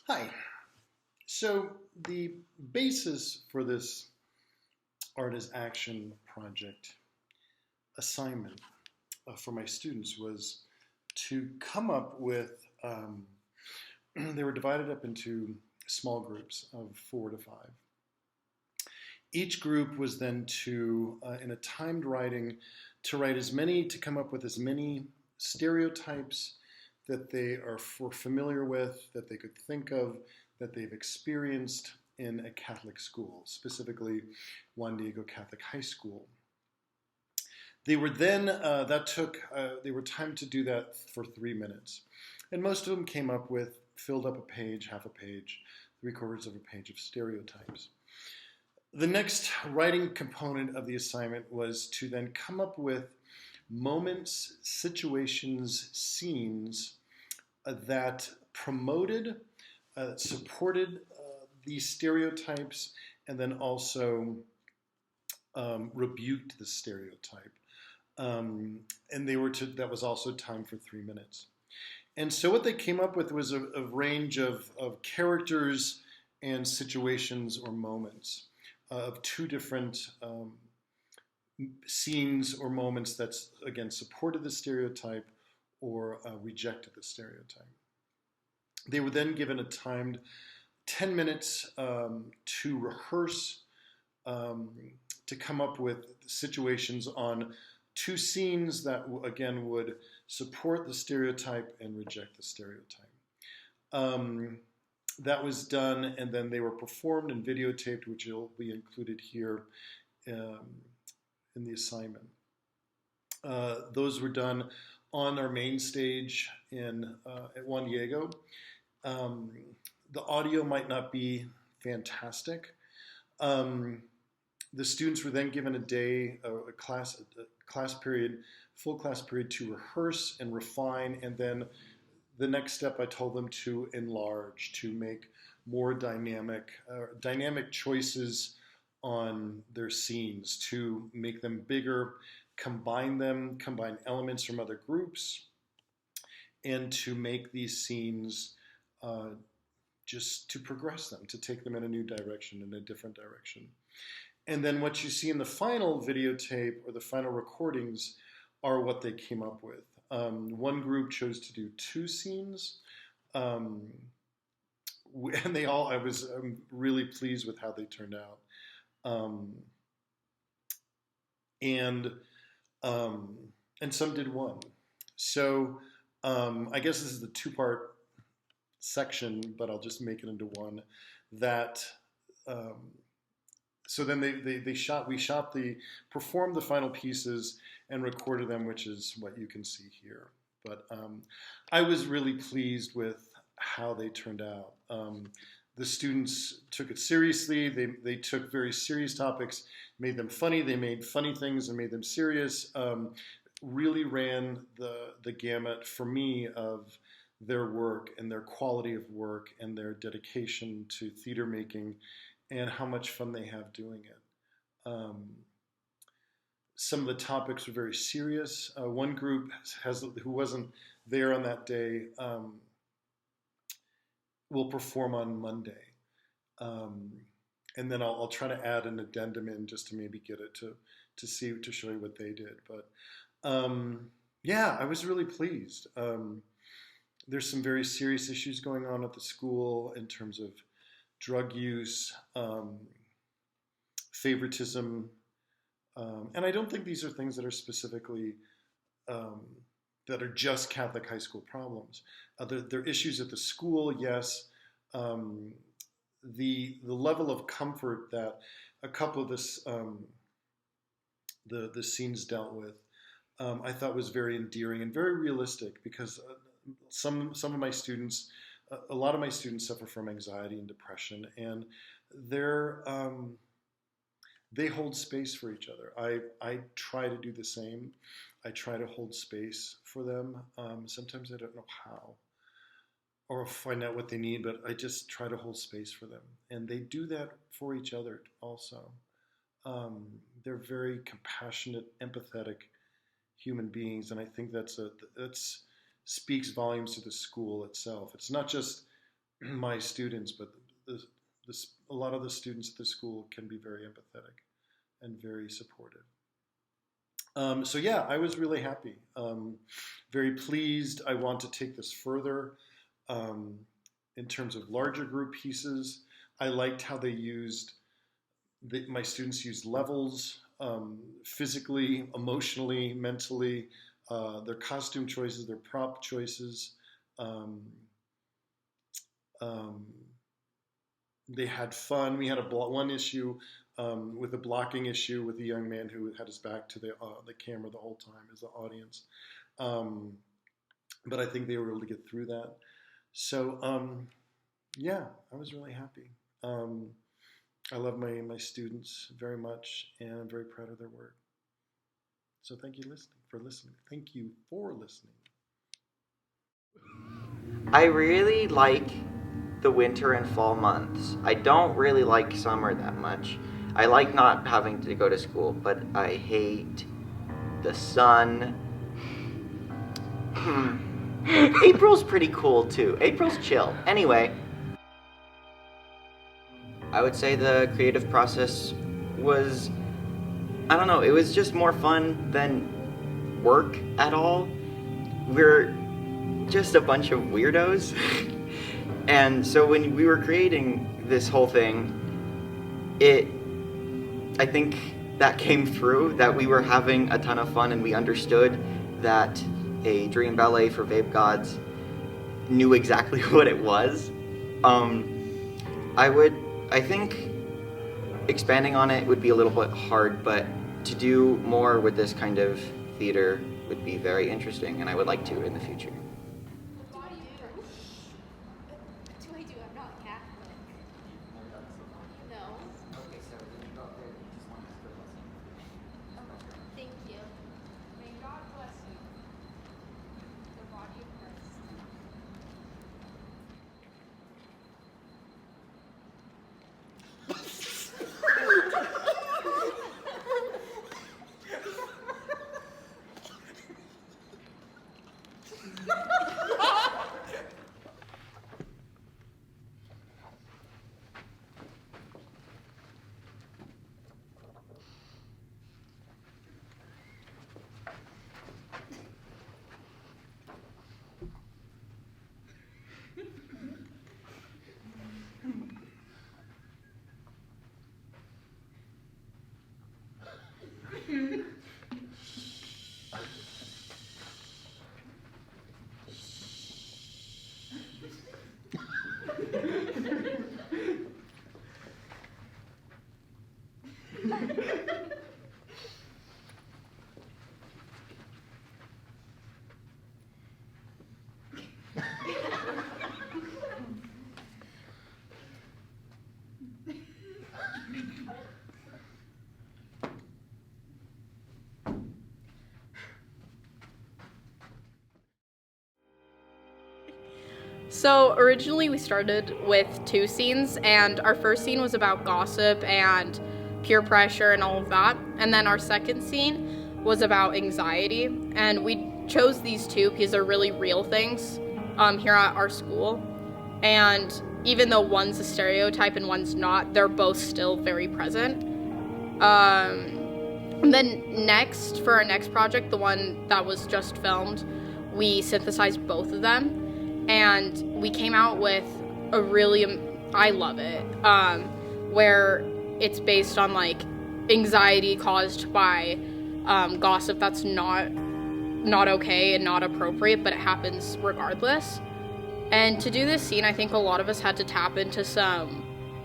Hi. So the basis for this Art as Action project assignment for my students was to come up with, they were divided up into small groups of 4 to 5. Each group was then to, in a timed writing, to come up with as many stereotypes that they were familiar with, that they could think of, that they've experienced in a Catholic school, specifically Juan Diego Catholic High School. They were then, they were timed to do that for 3 minutes. And most of them filled up a page, half a page, 3/4 of a page of stereotypes. The next writing component of the assignment was to then come up with moments, situations, scenes that promoted, supported these stereotypes, and then also rebuked the stereotype. And that was also timed for 3 minutes. And so what they came up with was a range of characters and situations or moments of 2 different scenes or moments that, again, supported the stereotype or rejected the stereotype. They were then given a timed 10 minutes to rehearse, to come up with situations on 2 scenes that, again, would support the stereotype and reject the stereotype. That was done, and then they were performed and videotaped, which will be included here in the assignment. Those were done on our main stage at Juan Diego. The audio might not be fantastic. The students were then given a class period, full class period to rehearse and refine, and then the next step I told them to enlarge, to make more dynamic choices on their scenes, to make them bigger, combine elements from other groups, and to make these scenes just to progress them, to take them in a new direction, in a different direction. And then what you see in the final videotape or the final recordings are what they came up with. One group chose to do 2 scenes, and I'm really pleased with how they turned out. And some did 1. So I guess this is the 2-part section, but I'll just make it into one. So then we performed the final pieces and recorded them, which is what you can see here. But I was really pleased with how they turned out. The students took it seriously. They took very serious topics, made them funny. They made funny things and made them serious. Really ran the gamut for me of their work and their quality of work and their dedication to theater making and how much fun they have doing it. Some of the topics were very serious. One group who wasn't there on that day will perform on Monday. And then I'll try to add an addendum in just to maybe get it to show you what they did. But yeah, I was really pleased. There's some very serious issues going on at the school in terms of drug use, favoritism, and I don't think these are things that are specifically that are just Catholic high school problems. There are issues at the school, yes. The level of comfort that a couple of the scenes dealt with, I thought was very endearing and very realistic, because some of my students, a lot of my students suffer from anxiety and depression, and they hold space for each other. I try to do the same. I try to hold space for them. Sometimes I don't know how or find out what they need, but I just try to hold space for them. And they do that for each other also. They're very compassionate, empathetic human beings, and I think that's speaks volumes to the school itself. It's not just my students, but a lot of the students at the school can be very empathetic and very supportive. So yeah, I was really happy, very pleased. I want to take this further in terms of larger group pieces. I liked how they used, my students used levels, physically, emotionally, mentally, their costume choices, their prop choices. They had fun. We had one issue with a blocking issue with a young man who had his back to the camera the whole time as the audience. But I think they were able to get through that. So yeah, I was really happy. I love my students very much, and I'm very proud of their work. So thank you for listening. Thank you for listening. I really like the winter and fall months. I don't really like summer that much. I like not having to go to school, but I hate the sun. April's pretty cool too. April's chill. Anyway, I would say the creative process was, I don't know, it was just more fun than work at all. We're just a bunch of weirdos. And so when we were creating this whole thing, I think that came through, that we were having a ton of fun, and we understood that a dream ballet for vape gods knew exactly what it was. I think expanding on it would be a little bit hard, but to do more with this kind of theater would be very interesting, and I would like to in the future. So originally we started with 2 scenes, and our first scene was about gossip and peer pressure and all of that. And then our second scene was about anxiety, and we chose these 2 because they're really real things here at our school. And even though one's a stereotype and one's not, they're both still very present. And then next, for our next project, the one that was just filmed, we synthesized both of them. And we came out with a really, I love it, where it's based on like anxiety caused by gossip that's not okay and not appropriate, but it happens regardless. And to do this scene, I think a lot of us had to tap into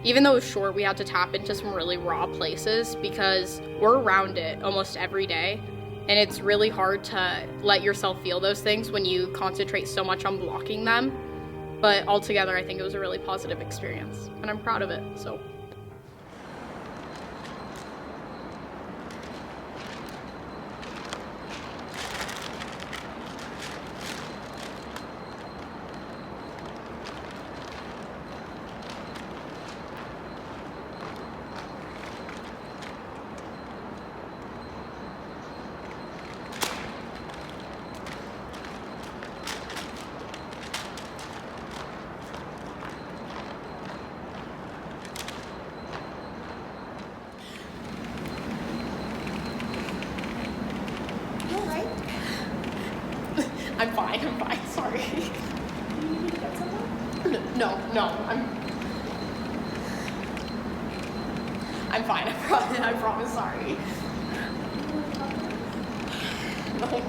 even though it was short, we had to tap into some really raw places because we're around it almost every day. And it's really hard to let yourself feel those things when you concentrate so much on blocking them. But altogether, I think it was a really positive experience, and I'm proud of it, so. No, I'm fine. I promise. Sorry. No.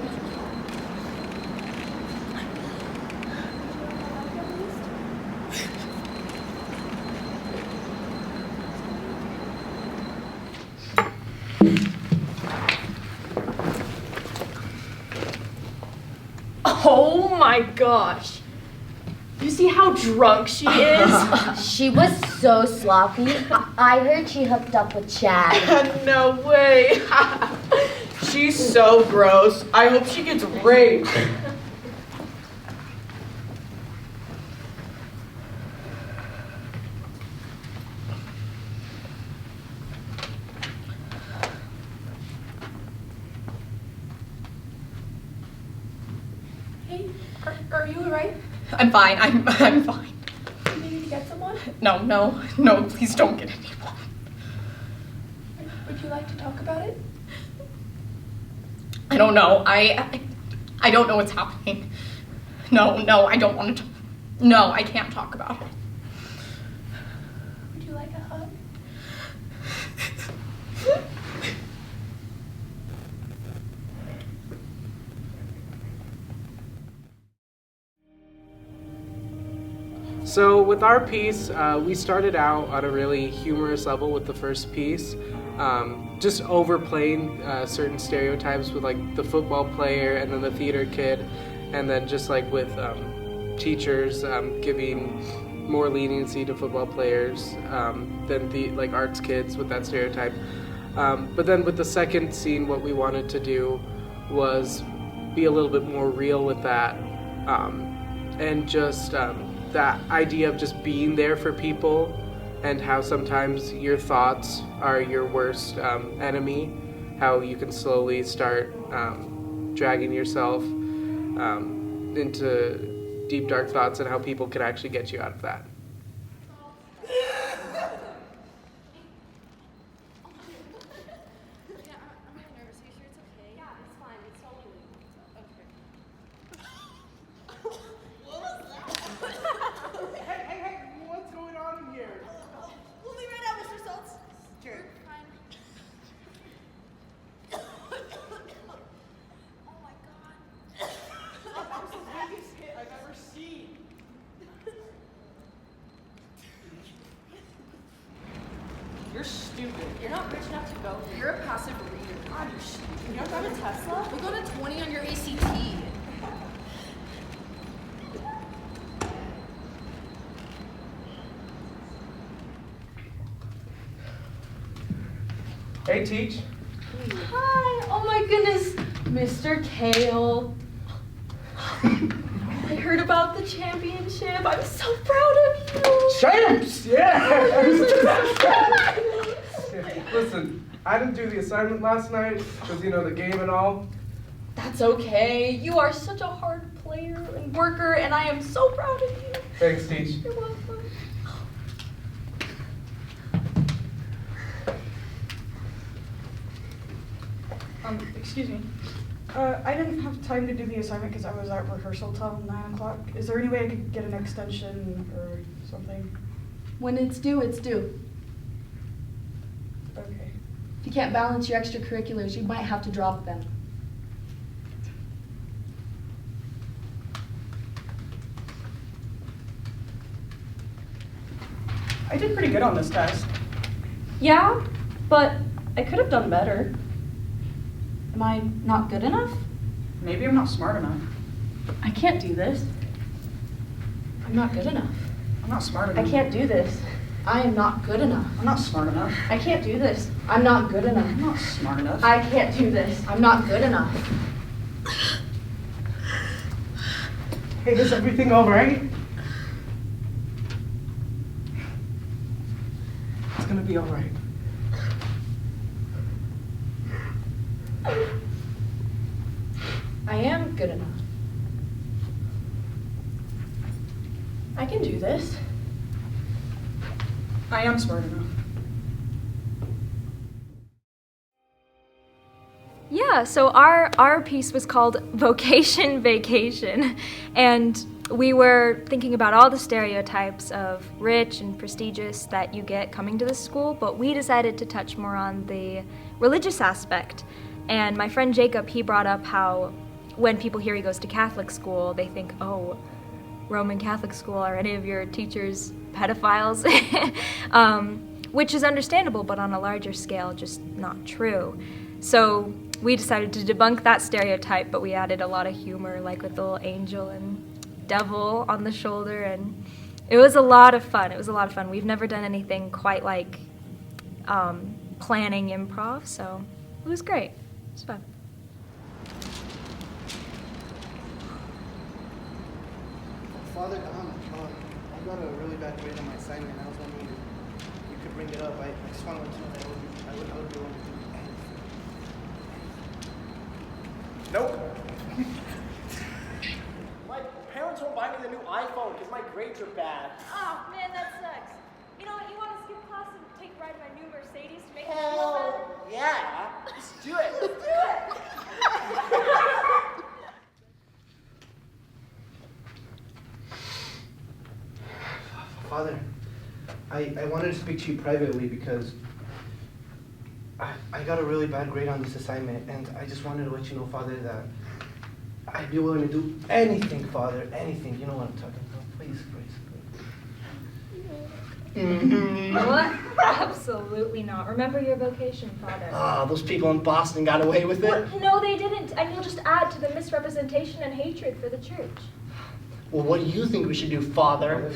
Oh my gosh. You see how drunk she is? She was so sloppy. I heard she hooked up with Chad. No way. She's so gross. I hope she gets raped. Hey, are you alright? I'm fine. I'm fine. Do you need to get someone? No, please don't get anyone. Would you like to talk about it? I don't know. I don't know what's happening. No, I don't want to. No, I can't talk about it. Would you like a hug? So with our piece, we started out on a really humorous level with the first piece, just overplaying certain stereotypes with like the football player and then the theater kid, and then just like with teachers giving more leniency to football players than the like arts kids with that stereotype. But then with the second scene, what we wanted to do was be a little bit more real with that, and just that idea of just being there for people, and how sometimes your thoughts are your worst enemy, how you can slowly start dragging yourself into deep dark thoughts, and how people can actually get you out of that. You're stupid. You're not rich enough to go. You're a passive reader. God, you're stupid. You don't drive a Tesla? We'll go to 20 on your ACT. Hey, Teach. Hi. Oh my goodness. Mr. Kale. I heard about the championship. I'm so proud of you. Champs! Yeah! Listen, I didn't do the assignment last night because, you know, the game and all. That's okay. You are such a hard player and worker, and I am so proud of you. Thanks, Teach. You're welcome. Excuse me. I didn't have time to do the assignment because I was at rehearsal till 9 o'clock. Is there any way I could get an extension or something? When it's due, it's due. Okay. If you can't balance your extracurriculars, you might have to drop them. I did pretty good on this test. Yeah, but I could have done better. Am I not good enough? Maybe I'm not smart enough. I can't do this. I'm not good enough. I'm not smart I enough. can't do this. I am not good enough. I'm not smart enough. I can't do this. I'm not good enough. I'm not smart enough. I can't do this. I'm not good enough. Hey, is everything all right? It's gonna be all right. I am good enough. I can do this. I am smart enough. Yeah, so our piece was called Vocation Vacation, and we were thinking about all the stereotypes of rich and prestigious that you get coming to this school, but we decided to touch more on the religious aspect. And my friend Jacob, he brought up how when people hear he goes to Catholic school, they think, oh, Roman Catholic school, are any of your teachers pedophiles? Which is understandable, but on a larger scale, just not true. So we decided to debunk that stereotype, but we added a lot of humor, like with the little angel and devil on the shoulder, and it was a lot of fun. It was a lot of fun. We've never done anything quite like planning improv, so it was great. It was fun. Father Dom, I got a really bad grade on my assignment, and I was wondering if you could bring it up. I just want to let you know that I would be willing to do anything. Nope. My parents won't buy me the new iPhone because my grades are bad. Oh, man, that sucks. You know what? You want to skip class and take a ride in my new Mercedes to make me feel better? Yeah, let's do it. Let's do it. Father, I wanted to speak to you privately because I got a really bad grade on this assignment, and I just wanted to let you know, Father, that I'd be willing to do anything, Father, anything. You know what I'm talking about. Please, please. What? Absolutely not. Remember your vocation, Father. Ah, those people in Boston got away with it. What? No, they didn't. And you'll just add to the misrepresentation and hatred for the church. Well, what do you think we should do, Father?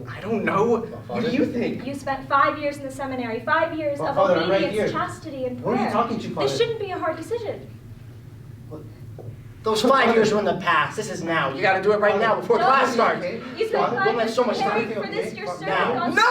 I don't know. What do you think? You spent 5 years in the seminary, 5 years of Father, I'm right obedience, here. chastity, and What prayer. are you talking to, Father? This shouldn't be a hard decision. Those 5 years were in the past. This is now. You got to do it right now before class starts. You spent 5 Don't have years so much time. preparing for this, your sermon Now. on No!